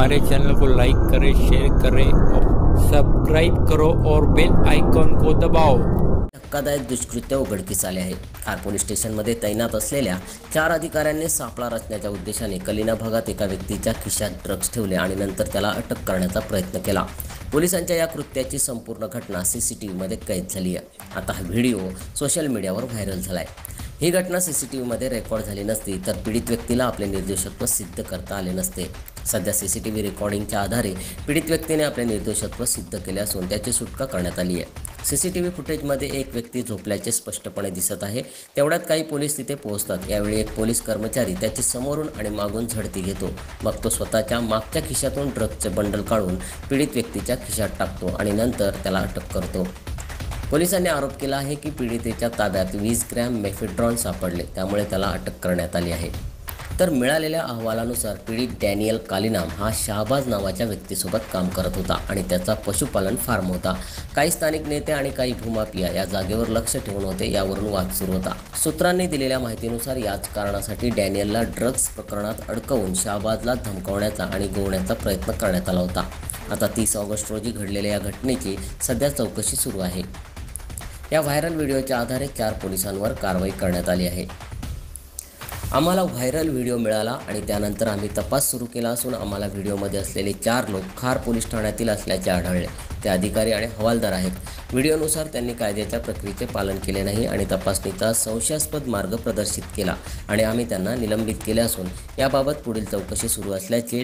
हमारे चैनल को लाइक करें, शेयर करें और सब्सक्राइब करो और बेल आइकॉन को दबाओ। धक्कादायक दुष्कृत्य उघडकीस आले आहे। खार पोलीस स्टेशनमध्ये तैनात असलेल्या 4 अधिकाऱ्यांनी सापळा रचण्याच्या उद्देशाने कलिना भागात एका व्यक्तीच्या खिशात ड्रग्ज ठेवले आणि नंतर त्याला अटक करण्याचा प्रयत्न केला। पोलिसांच्या या कृत्याची संपूर्ण घटना सीसीटीव्हीमध्ये कैद झाली आहे। आता हा व्हिडिओ सोशल मीडियावर व्हायरल झाला आहे। ही घटना सीसीटीव्हीमध्ये रेकॉर्ड झाली नसती तर पीडित व्यक्तीला आपले निर्दोषत्व सिद्ध करता आले नसते। सध्या सीसीटीव्ही रेकॉर्डिंगच्या आधारे पीडित व्यक्तीने आपले निर्दोषत्व सिद्ध केले असून त्याची सुटका करण्यात आली आहे। सीसीटीव्ही फुटेजमध्ये एक व्यक्ती झोपल्याचे स्पष्टपणे दिसत आहे। तेवढ्यात काही पोलीस तिथे पोहोचतात। यावेळी एक पोलीस कर्मचारी त्याची समोरून आणि मागून झडती घेतो। मग तो स्वतःच्या मागच्या खिशातून ड्रग्जचे बंडल काढून पीडित व्यक्तीच्या खिशात टाकतो आणि नंतर त्याला अटक करतो। पोलिसांनी आरोप केला आहे की पीडितेच्या ताब्यात 20 ग्रॅम मेफेड्रॉन सापडले, त्यामुळे त्याला अटक करण्यात आली आहे। तर मिळालेल्या अहवालानुसार पीडित डॅनियल कालिनाम हा शाहबाज नावाच्या व्यक्तीसोबत काम करत होता आणि त्याचा पशुपालन फार्म होता। काही स्थानिक नेते आणि काही भूमाफिया या जागेवर लक्ष ठेवून होते, यावरून वाद सुरू होता। सूत्रांनी दिलेल्या माहितीनुसार याच कारणासाठी डॅनियलला ड्रग्ज प्रकरणात अडकवून शाहबाजला धमकावण्याचा आणि गोवण्याचा प्रयत्न करण्यात आला होता। आता 30 ऑगस्ट रोजी घडलेल्या या घटनेची सध्या चौकशी सुरू आहे। या व्हायरल व्हिडिओच्या आधारे 4 पोलिसांवर कारवाई करण्यात आली आहे। आम्हाला व्हायरल व्हिडिओ मिळाला आणि त्यानंतर आम्ही तपास सुरू केला असून आम्हाला व्हिडिओमध्ये असलेले 4 लोक खार पोलीस ठाण्यातील असल्याचे आढळले। ते अधिकारी आणि हवालदार आहेत। व्हिडिओनुसार त्यांनी कायद्याच्या प्रक्रियेचे पालन केले नाही आणि तपासणीचा संशयास्पद मार्ग प्रदर्शित केला आणि आम्ही त्यांना निलंबित केले असून याबाबत पुढील चौकशी सुरू असल्याचे